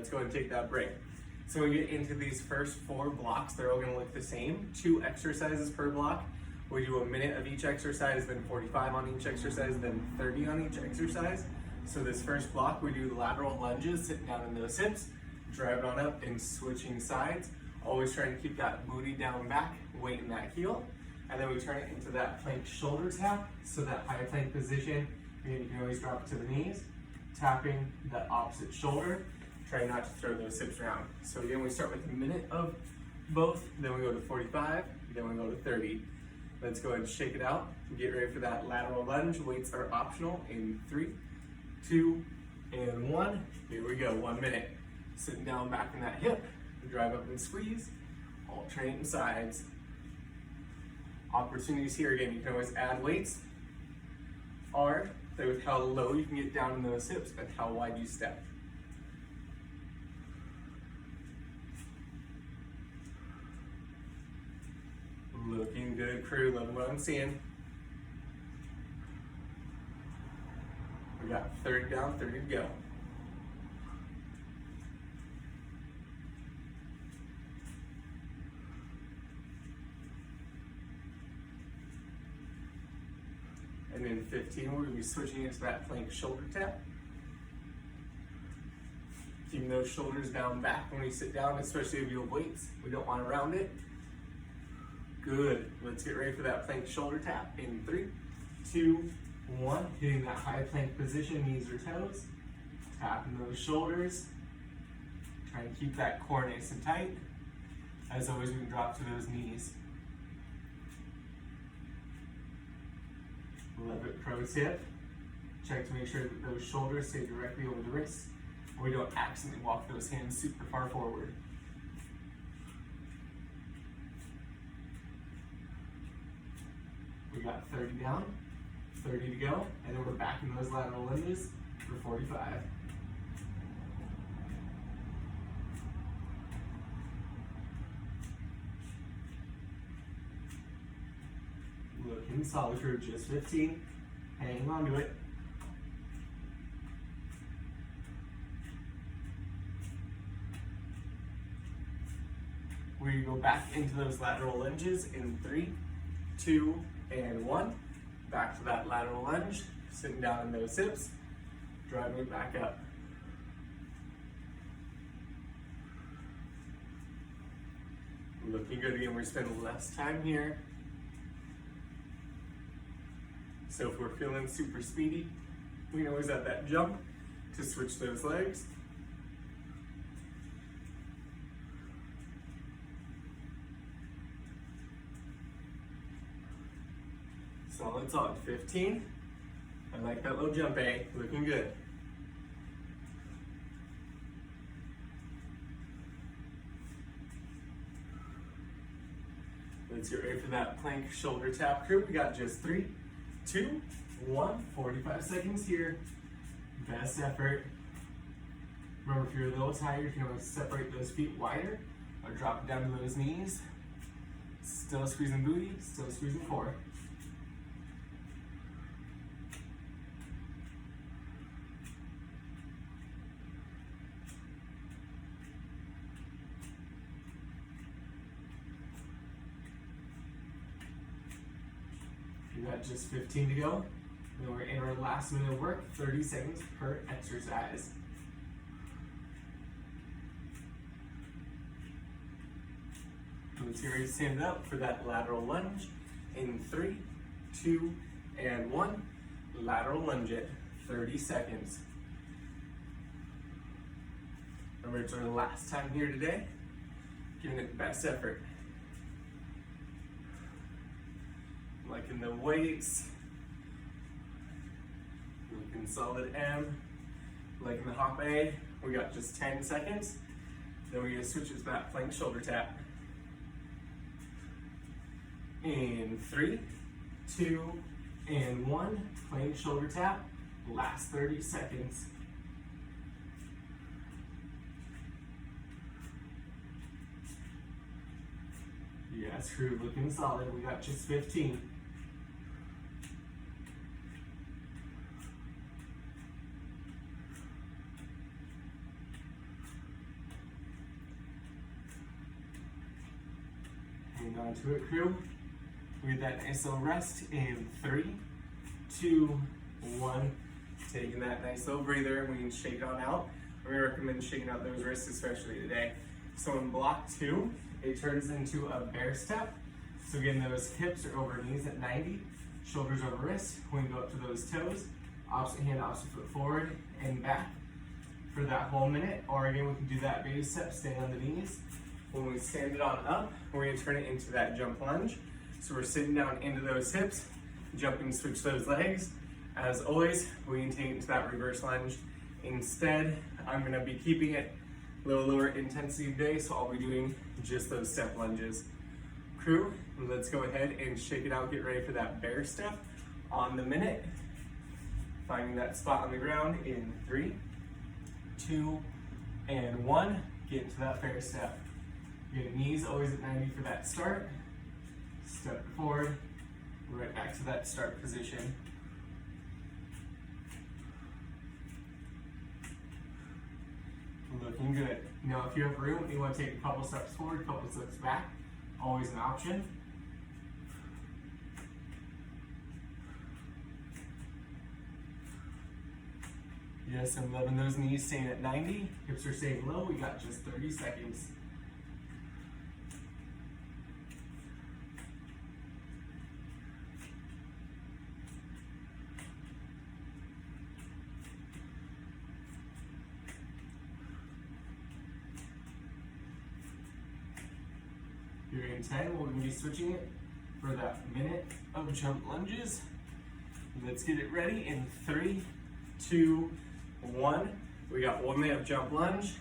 let's go and take that break. So we get into these first 4 blocks, they're all gonna look the same. 2 exercises per block. We do a minute of each exercise, then 45 on each exercise, then 30 on each exercise. So this first block, we do lateral lunges, sitting down in those hips, drive it on up and switching sides. Always trying to keep that booty down back, weight in that heel. And then we turn it into that plank shoulder tap. So that high plank position, you can always drop it to the knees, tapping the opposite shoulder. Try not to throw those hips around. So again, we start with a minute of both, then we go to 45, then we go to 30. Let's go ahead and shake it out. Get ready for that lateral lunge. Weights are optional in 3, 2, and 1. Here we go, 1 minute. Sitting down back in that hip, drive up and squeeze, alternating sides. Opportunities here again, you can always add weights. Or play with how low you can get down in those hips and how wide you step. Looking good, crew, loving what I'm seeing. We got 30 down, 30 to go. And then 15, we're gonna be switching into that plank shoulder tap. Keeping those shoulders down back when we sit down, especially if you have weights. We don't want to round it. Good. Let's get ready for that plank shoulder tap in 3, 2, 1. Hitting that high plank position, knees or toes. Tapping those shoulders. Try and keep that core nice and tight. As always, we can drop to those knees. Love it, pro tip. Check to make sure that those shoulders stay directly over the wrists, or we don't accidentally walk those hands super far forward. We got 30 down, 30 to go, and then we're back in those lateral lunges for 45. Looking solid for just 15. Hang on to it. We go back into those lateral lunges in 3, 2, and 1. Back to that lateral lunge, sitting down in those hips, driving it back up. Looking good again, we're spending less time here. So if we're feeling super speedy, we can always add that jump to switch those legs. Solid, 15. I like that little jump, eh? Looking good. Let's get ready for that plank shoulder tap, crew. We got just 3, 2, 1, 45 seconds here. Best effort. Remember, if you're a little tired, you can always separate those feet wider or drop it down to those knees. Still squeezing booty, still squeezing core. We got just 15 to go. Then we're in our last minute of work, 30 seconds per exercise. Let's get ready to stand up for that lateral lunge in 3, 2, and 1. Lateral lunge it, 30 seconds. Remember, it's our last time here today. Giving it the best effort. Liking the weights, looking solid M, liking the hop A. We got just 10 seconds. Then we're gonna switch it to that plank shoulder tap. In 3, 2, and 1, plank shoulder tap, last 30 seconds. Yes, crew, looking solid. We got just 15. Hang on to it, crew. We get that nice little rest in 3, 2, 1. Taking that nice little breather, we can shake it on out. We recommend shaking out those wrists, especially today. So in block 2, it turns into a bear step. So again, those hips are over knees at 90, shoulders over wrists. We can go up to those toes, opposite hand, opposite foot forward and back for that whole minute. Or again, we can do that baby step, staying on the knees. When we stand it on up, we're gonna turn it into that jump lunge. So we're sitting down into those hips, jumping, switch those legs. As always, we can take it into that reverse lunge. Instead, I'm gonna be keeping it a little lower intensity today, so I'll be doing just those step lunges. Crew, let's go ahead and shake it out, get ready for that bear step on the minute. Finding that spot on the ground in 3, 2, and 1. Get into that bear step. Your knees always at 90 for that start. Step forward, right back to that start position. Looking good. Now if you have room and you want to take a couple steps forward, a couple steps back, always an option. Yes, I'm loving those knees staying at 90. Hips are staying low. We got just 30 seconds. You're in 10, we're gonna be switching it for that minute of jump lunges. Let's get it ready in 3, 2, 1. We got 1 minute of jump lunge.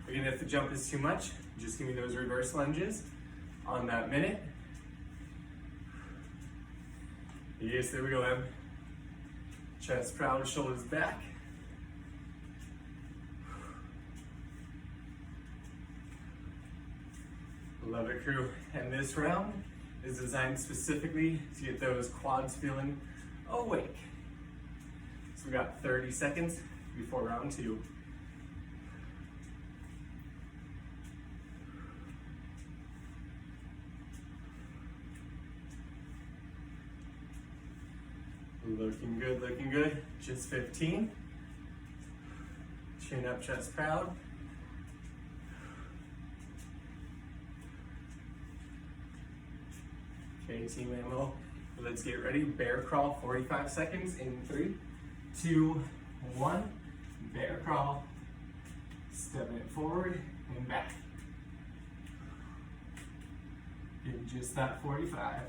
Again, if the jump is too much, just give me those reverse lunges on that minute. Yes, there we go, Em. Chest proud, shoulders back. Love it, crew. And this round is designed specifically to get those quads feeling awake. So we got 30 seconds before round 2. Looking good, looking good. Just 15. Chin up, chest proud. Okay, team ammo. Let's get ready. Bear crawl, 45 seconds in 3, 2, 1. Bear crawl. Stepping it forward and back. In just that 45.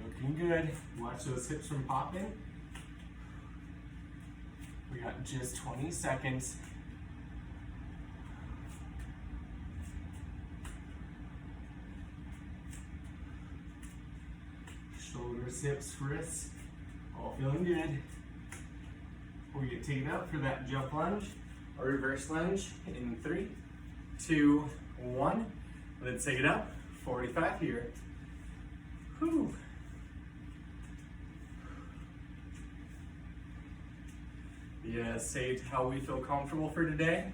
Looking good. Watch those hips from popping. We got just 20 seconds. Shoulders, hips, wrists, all feeling good. We get taken up for that jump lunge or reverse lunge in 3, 2, 1. Let's take it up. 45 here. Whew. Yeah, saved how we feel comfortable for today.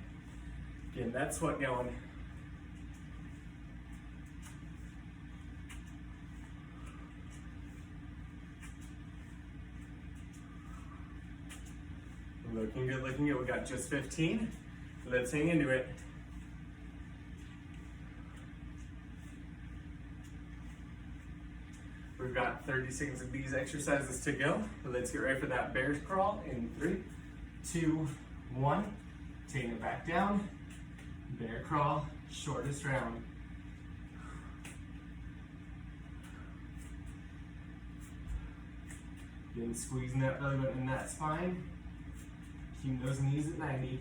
Again, that's what going. Looking good, looking good. We got just 15. Let's hang into it. We've got 30 seconds of these exercises to go. Let's get ready for that bear crawl in 3, 2, 1. Taking it back down. Bear crawl, shortest round. Then squeezing that belly button in that spine. Keep those knees at 90. You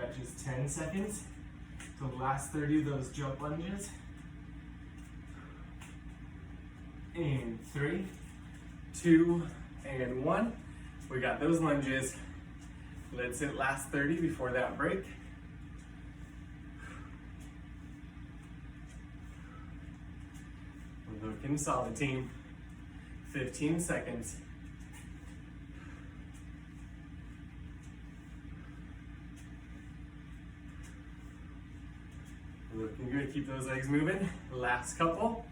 got just 10 seconds to the last 30 of those jump lunges. In 3, 2, and 1. We got those lunges. Let's hit last 30 before that break. Looking solid, team. 15 seconds. Looking good, keep those legs moving. Last couple.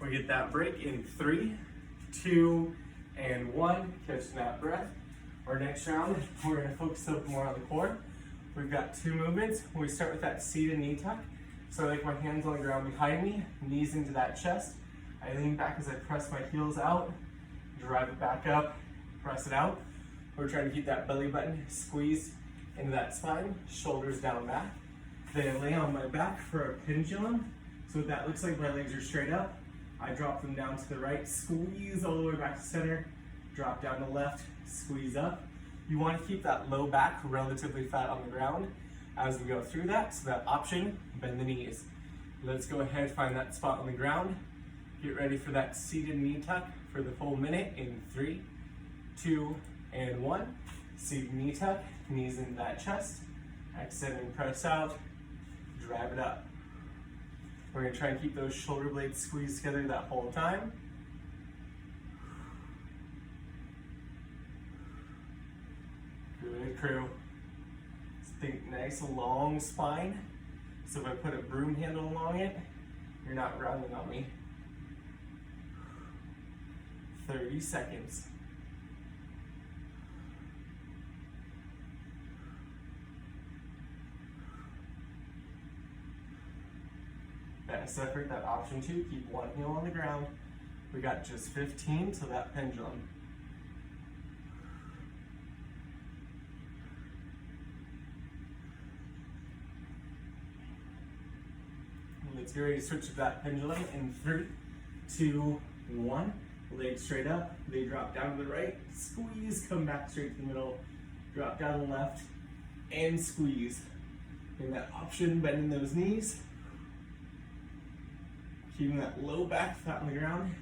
We get that break in 3, 2, and 1. Catch that breath. Our next round, we're gonna focus up more on the core. We've got 2 movements. We start with that seated knee tuck. So I like my hands on the ground behind me, knees into that chest. I lean back as I press my heels out, drive it back up, press it out. We're trying to keep that belly button squeezed into that spine, shoulders down back. Then I lay on my back for a pendulum. So what that looks like, my legs are straight up. I drop them down to the right, squeeze all the way back to center, drop down to left, squeeze up. You want to keep that low back relatively flat on the ground as we go through that. So that option, bend the knees. Let's go ahead, find that spot on the ground. Get ready for that seated knee tuck for the full minute in 3, 2, and 1. Seated knee tuck, knees into that chest. Extend and press out, drive it up. We're gonna try and keep those shoulder blades squeezed together that whole time. Good, crew. Think nice long spine. So if I put a broom handle along it, you're not rounding on me. 30 seconds. Best effort, that option 2, keep one heel on the ground. We got just 15 to that pendulum. Let's get ready to switch to that pendulum in 3, 2, 1. Legs straight up, they drop down to the right, squeeze, come back straight to the middle, drop down to the left, and squeeze. In that option, bending those knees, keeping that low back flat on the ground,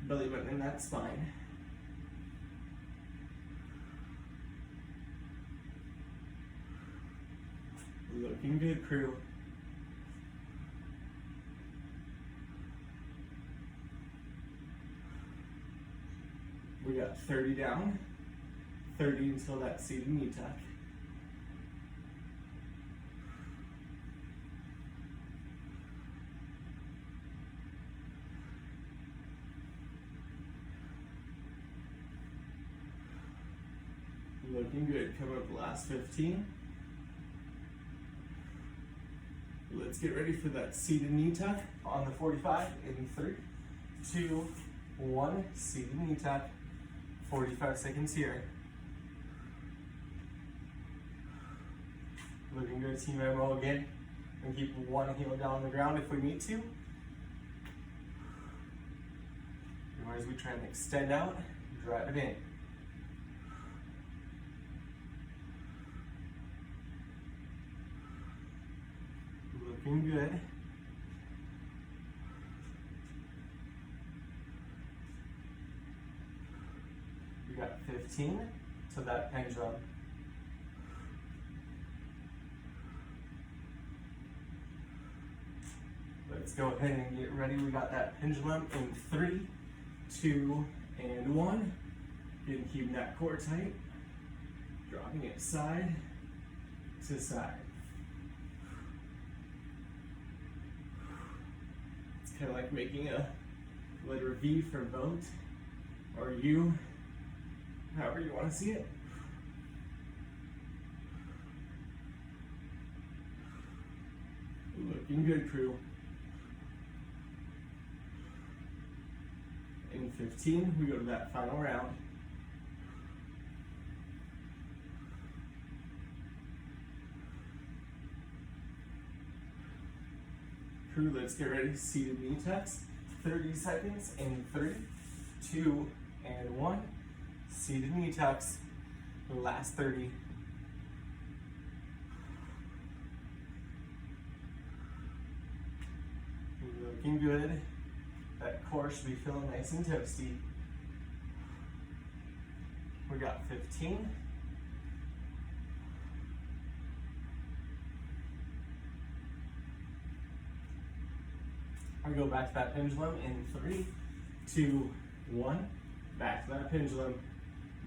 belly button in that spine. Looking good, crew. We got 30 down, 30 until that seated knee tuck. Looking good, coming up the last 15. Let's get ready for that seated knee tuck on the 45 in 3, 2, 1, seated knee tuck. 45 seconds here. Looking good, team MO again. And keep one heel down on the ground if we need to. Otherwise we try and extend out, drive it in. Looking good. We got 15 to that pendulum. Let's go ahead and get ready. We got that pendulum in 3, 2, and 1. Again, keeping that core tight. Dropping it side to side. It's kind of like making a letter V for vote, or U, however you want to see it. Looking good, crew. In 15, we go to that final round. Crew, let's get ready. Seated knee tucks. 30 seconds in 3, 2, and 1. Seated knee tucks. Last 30. Looking good. That core should be feeling nice and toasty. We got 15. I go back to that pendulum in 3, 2, 1. Back to that pendulum.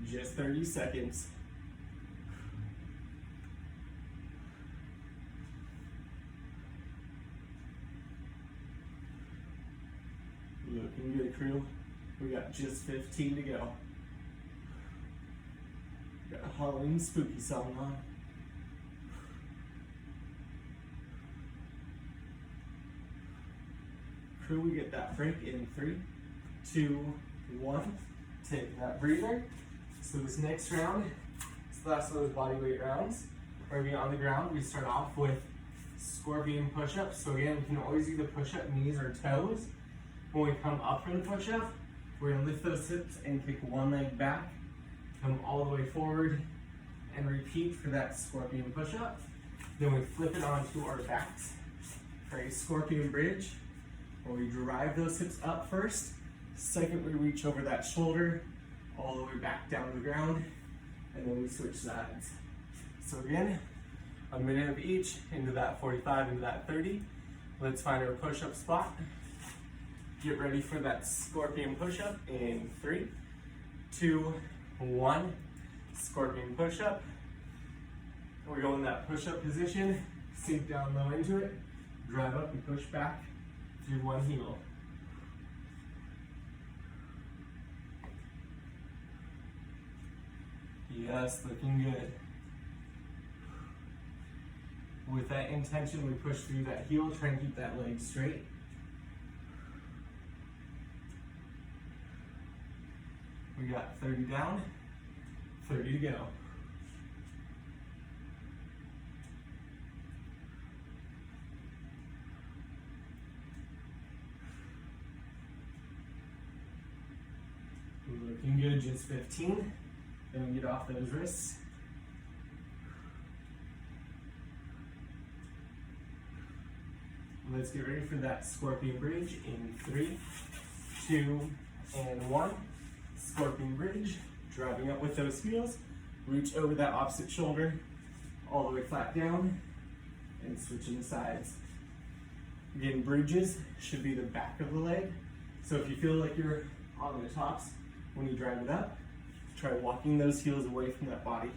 Just 30 seconds. Looking good, crew. We got just 15 to go. Got a Halloween spooky song on. Crew, we get that break in 3, 2, 1. Take that breather. So this next round is the last of those body weight rounds. We're gonna be on the ground. We start off with scorpion push-ups. So again, we can always either push up knees or toes. When we come up from the push-up, we're gonna lift those hips and kick one leg back, come all the way forward, and repeat for that scorpion push-up. Then we flip it onto our backs for a scorpion bridge, where we drive those hips up first. Second, we reach over that shoulder, all the way back down to the ground, and then we switch sides. So again, a minute of each into that 45, into that 30. Let's find our push-up spot. Get ready for that scorpion push-up in 3, 2, 1. Scorpion push-up. We go in that push-up position, sink down low into it, drive up and push back through one heel. Yes, looking good. With that intention, we push through that heel, try and keep that leg straight. We got 30 down, 30 to go. Looking good, just 15. Then we get off those wrists. Let's get ready for that scorpion bridge in 3, 2, and 1. Scorpion bridge, driving up with those heels, reach over that opposite shoulder, all the way flat down, and switching sides. Again, bridges should be the back of the leg. So if you feel like you're on the tops when you drive it up, try walking those heels away from that body.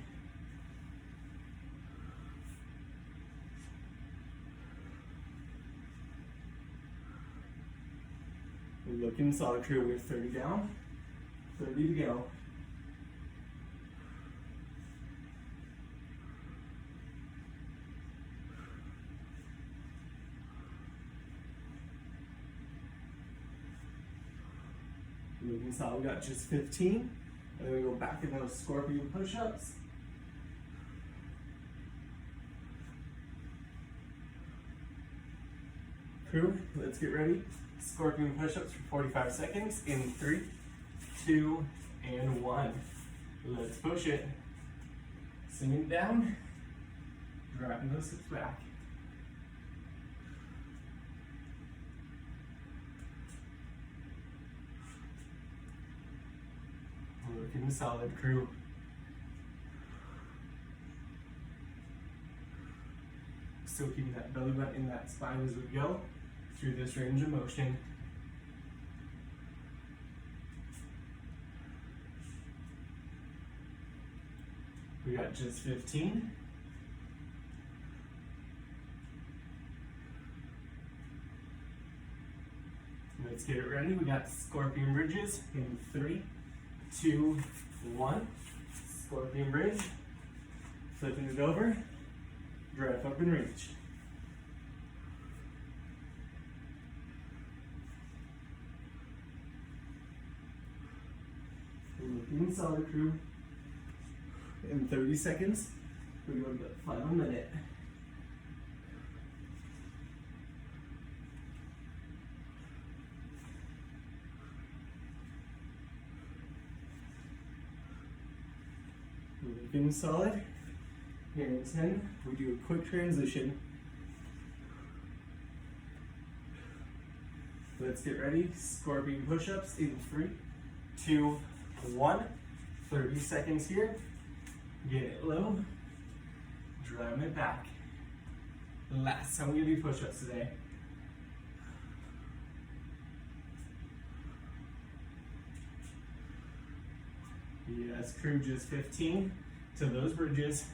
Looking solid, crew. We have 30 down, 30 to go. Looking solid, we got just 15. And then we go back in those scorpion push-ups. Crew, let's get ready. Scorpion push-ups for 45 seconds in 3, 2, and 1. Let's push it. Sing it down. Driving those hips back. Looking solid, crew. Still keeping that belly button in that spine as we go through this range of motion. We got just 15. Let's get it ready. We got scorpion bridges in 3, 2, 1. Scorpion bridge. Flipping it over. Drive up and reach. Looking solid, crew. In 30 seconds, we go to the final minute. Looking solid. Here in 10, we do a quick transition. Let's get ready. Scorpion push-ups in 3, 2, 1. 30 seconds here. Get it low. Driving it back. Last time we do push-ups today. Yes, crew, just 15 to those bridges.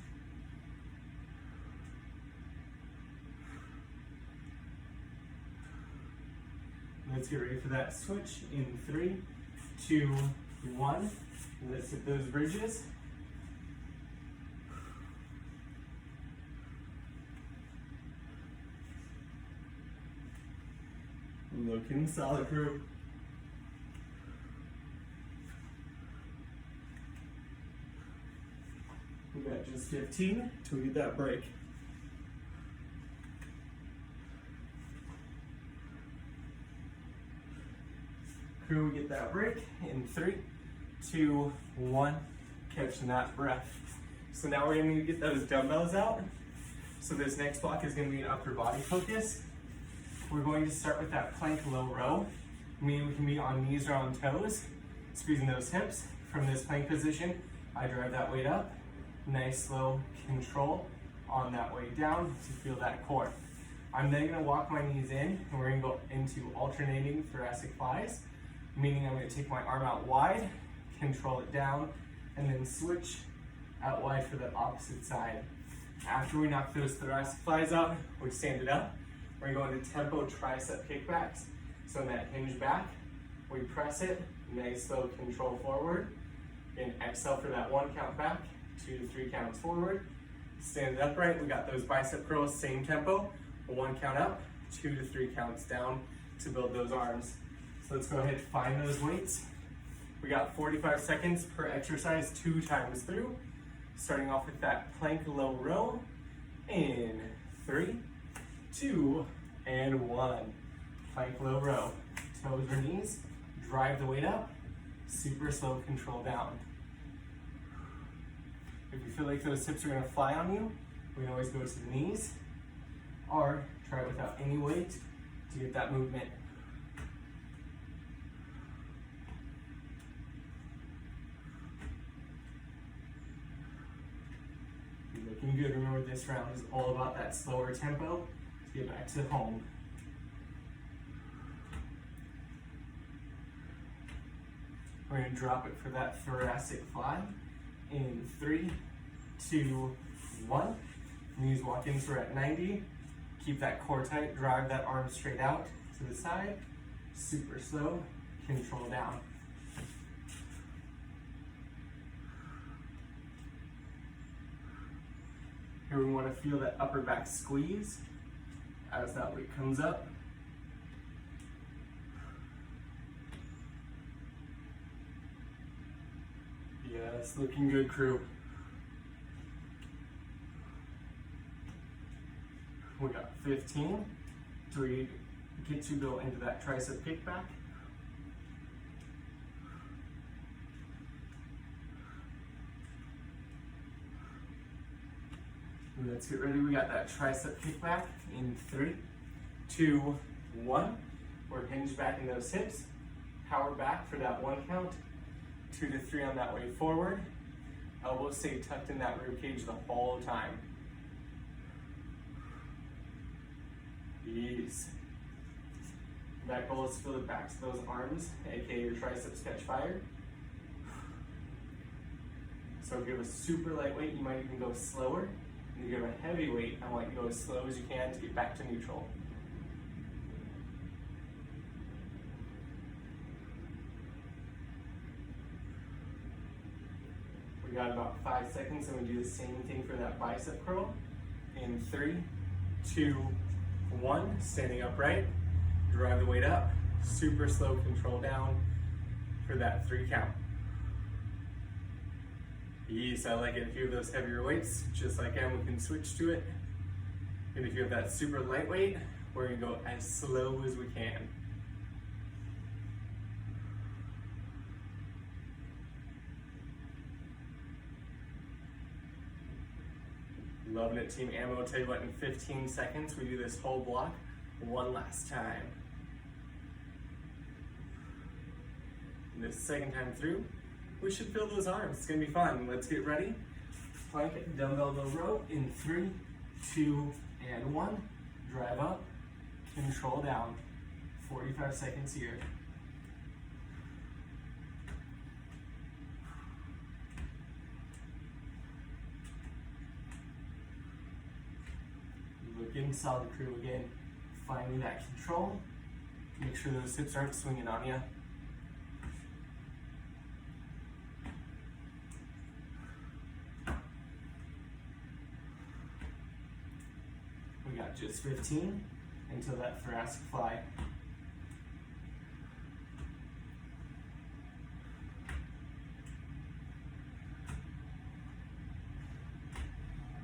Let's get ready for that switch in 3, 2, 1. Let's hit those bridges. Looking solid, crew. We got just 15 till we get that break. Crew, we get that break in 3, 2, 1. Catching that breath. So now we're gonna get those dumbbells out. So this next block is gonna be an upper body focus. We're going to start with that plank low row, meaning we can be on knees or on toes, squeezing those hips. From this plank position, I drive that weight up. Nice slow control on that way down to feel that core. I'm then gonna walk my knees in, and we're gonna go into alternating thoracic flies, meaning I'm gonna take my arm out wide, control it down, and then switch out wide for the opposite side. After we knock those thoracic flies out, we stand it up. We're going to go into tempo tricep kickbacks. So in that hinge back, we press it, nice slow control forward, and exhale for that 1 count back, 2 to 3 counts forward. Stand it upright, we got those bicep curls, same tempo, 1 count up, 2 to 3 counts down to build those arms. So let's go ahead and find those weights. We got 45 seconds per exercise, 2 times through. Starting off with that plank low row in 3, 2, and 1. Plank low row, toes or knees, drive the weight up, super slow control down. If you feel like those hips are gonna fly on you, we can always go to the knees, or try it without any weight to get that movement. Looking good. Remember, this round is all about that slower tempo to get back to home. We're going to drop it for that thoracic fly in 3, 2, 1. Knees walk in for at 90. Keep that core tight. Drive that arm straight out to the side. Super slow. Control down. Here we want to feel that upper back squeeze as that weight comes up. Yes, looking good, crew. We got 15 to get to go into that tricep kickback. Let's get ready. We got that tricep kickback in 3, 2, 1. We're hinged back in those hips. Power back for that 1 count. 2 to 3 on that way forward. Elbows stay tucked in that rib cage the whole time. Yes. That goal is to feel the backs of those arms, aka your triceps, catch fire. So if you have a super lightweight, you might even go slower. If you have a heavy weight, I want you to go as slow as you can to get back to neutral. We got about 5 seconds, and we do the same thing for that bicep curl. In 3, 2, 1, standing upright, drive the weight up, super slow control down for that 3 count. Yes, I like it. If you have those heavier weights, just like I am, we can switch to it. And if you have that super lightweight, we're gonna go as slow as we can. Loving it, Team Ammo. I'll tell you what, in 15 seconds, we do this whole block one last time. And this second time through, we should feel those arms. It's gonna be fun. Let's get ready. Plank it, dumbbell low row in 3, 2, and 1. Drive up, control down. 45 seconds here. Looking solid, crew. Again, finding that control. Make sure those hips aren't swinging on you. We got just 15 until that thoracic fly.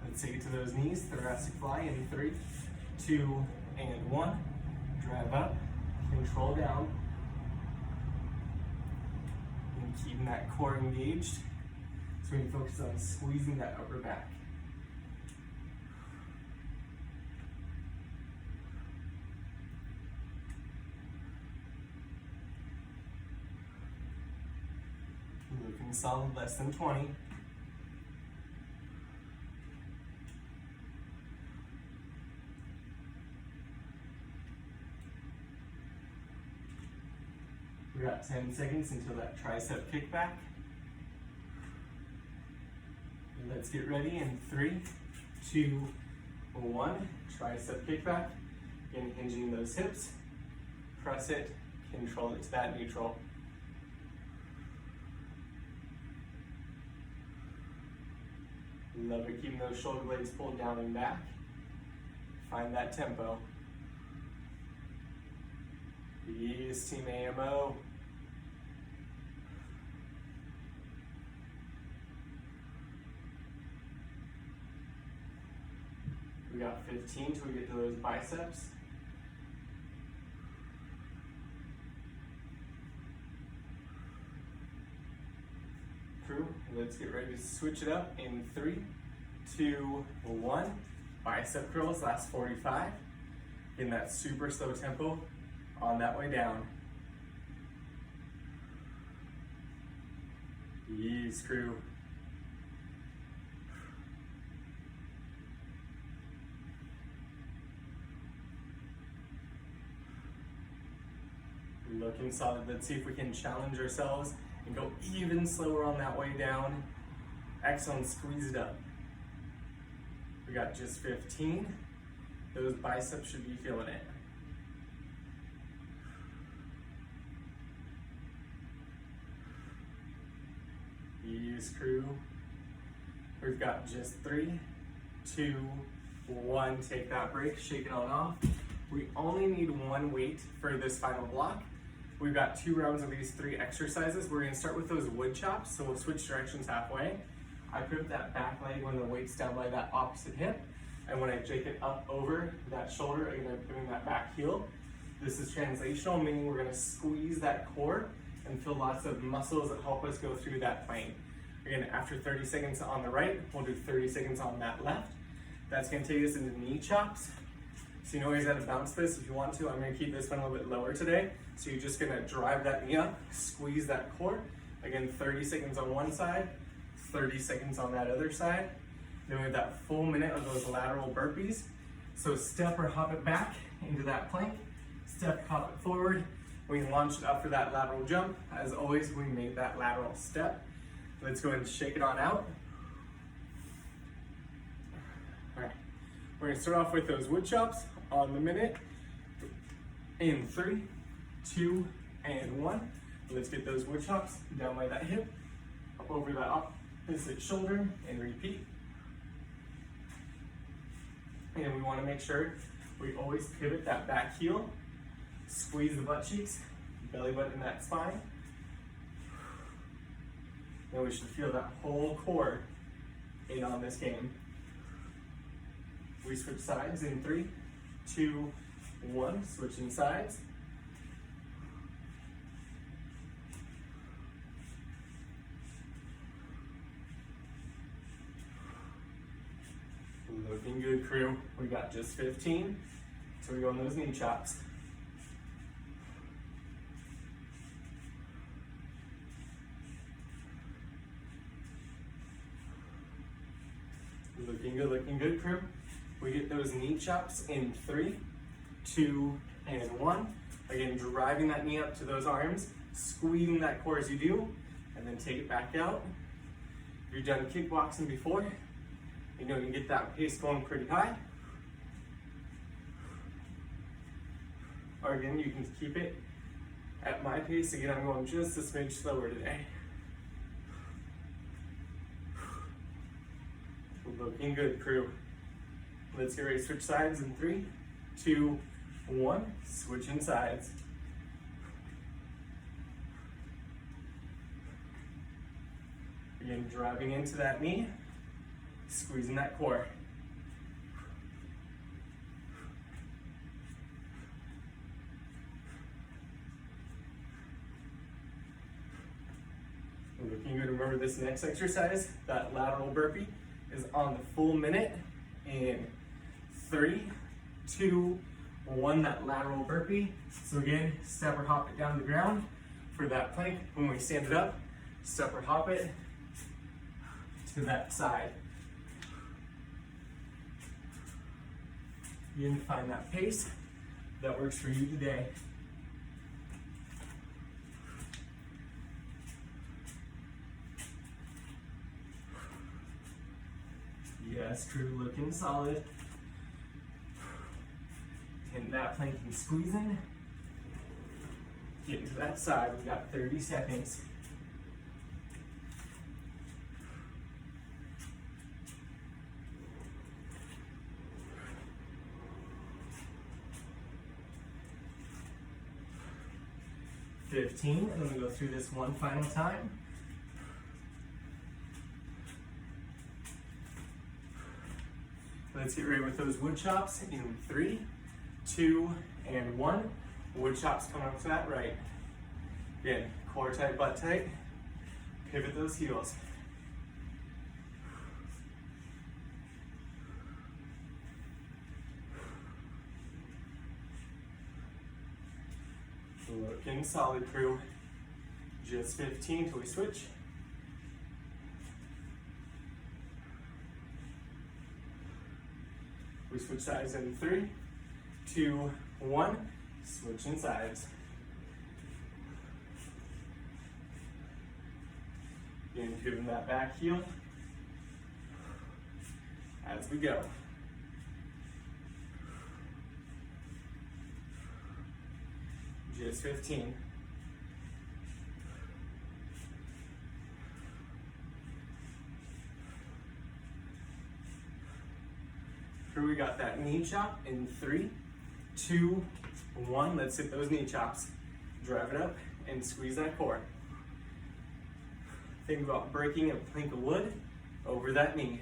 Let's take it to those knees, thoracic fly in 3, 2, and 1. Drive up, control down, and keeping that core engaged. So we can focus on squeezing that upper back. Looking solid, less than 20. We got 10 seconds until that tricep kickback. And let's get ready in 3, 2, 1. Tricep kickback. Again, hinging those hips. Press it, control it to that neutral. Love it, keeping those shoulder blades pulled down and back. Find that tempo. Yes, Team AMO. We got 15 till we get to those biceps. Crew, let's get ready to switch it up in 3, 2, 1. Bicep curls, last 45. In that super slow tempo on that way down. Yes, crew. Looking solid. Let's see if we can challenge ourselves and go even slower on that way down. Excellent, squeeze it up. We got just 15. Those biceps should be feeling it. Yes, crew. We've got just 3, 2, 1. Take that break, shake it on off. We only need one weight for this final block. We've got 2 rounds of these 3 exercises. We're gonna start with those wood chops, so we'll switch directions halfway. I put that back leg when the weight's down by that opposite hip, and when I take it up over that shoulder, I'm gonna put in that back heel. This is translational, meaning we're gonna squeeze that core and feel lots of muscles that help us go through that plane. Again, after 30 seconds on the right, we'll do 30 seconds on that left. That's gonna take us into knee chops. So you know ways how to bounce this if you want to. I'm gonna keep this one a little bit lower today. So you're just gonna drive that knee up, squeeze that core. Again, 30 seconds on one side, 30 seconds on that other side. Then we have that full minute of those lateral burpees. So step or hop it back into that plank. Step, hop it forward. We launch it up for that lateral jump. As always, we make that lateral step. Let's go ahead and shake it on out. All right, we're gonna start off with those wood chops on the minute. In 3, 2, and 1. Let's get those wood chops down by that hip, up over that opposite shoulder, and repeat. And we wanna make sure we always pivot that back heel, squeeze the butt cheeks, belly button in that spine. And we should feel that whole core in on this game. We switch sides in 3, 2, 1, switching sides. Looking good, crew. We got just 15, so we go on those knee chops. Looking good, crew. We get those knee chops in 3, 2, and 1. Again, driving that knee up to those arms, squeezing that core as you do, and then take it back out. If you've done kickboxing before, you know you can get that pace going pretty high. or again, you can keep it at my pace. Again, I'm going just a smidge slower today. Looking good, crew. Let's get ready to switch sides in 3, 2, 1. Switching sides. Again, driving into that knee, squeezing that core. Looking good. Remember this next exercise, that lateral burpee, is on the full minute in 3, 2, 1, that lateral burpee. So again, step or hop it down the ground for that plank. When we stand it up, step or hop it to that side. You can find that pace that works for you today. Yes, crew, looking solid. Hitting that plank and squeezing. Getting to that side, we've got 30 seconds. And then we go through this one final time. Let's get ready with those wood chops in 3, 2, and 1. Wood chops coming up to that right. Again, core tight, butt tight. Pivot those heels. Looking solid, crew. Just 15 till we switch. We switch sides in 3, 2, 1. Switching sides. Again, pivoting that back heel as we go. Just 15. Here we got that knee chop in 3, 2, 1. Let's hit those knee chops. Drive it up and squeeze that core. Think about breaking a plank of wood over that knee.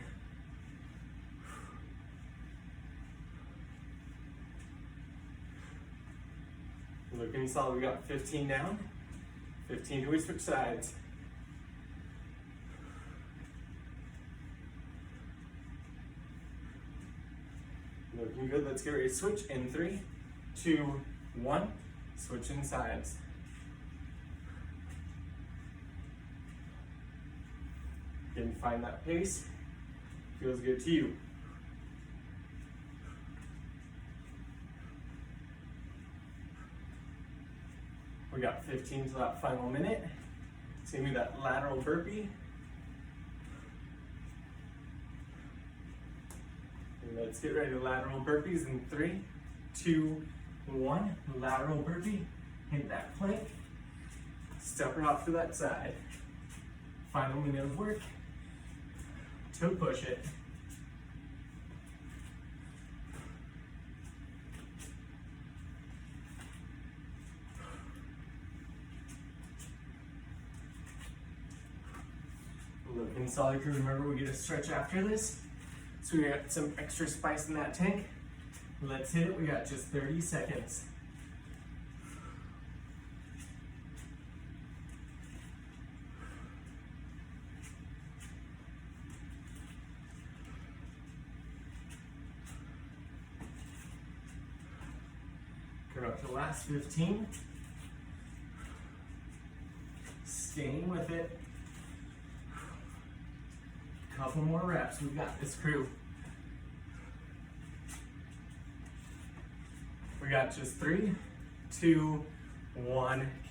Looking solid. We got 15 down. 15 till we switch sides. Looking good. Let's get ready to switch in 3, 2, 1. Switching sides. Again, find that pace. Feels good to you. We got 15 to that final minute. It's gonna be that lateral burpee. And let's get ready to lateral burpees in 3, 2, 1. Lateral burpee. Hit that plank. Step her off to that side. Final minute of work. Toe push it. Looking solid, crew. Remember, we get a stretch after this. So we got some extra spice in that tank. Let's hit it. We got just 30 seconds. Go up to the last 15. Staying with it. Couple more reps. We got this, crew. We got just 3, 2, 1.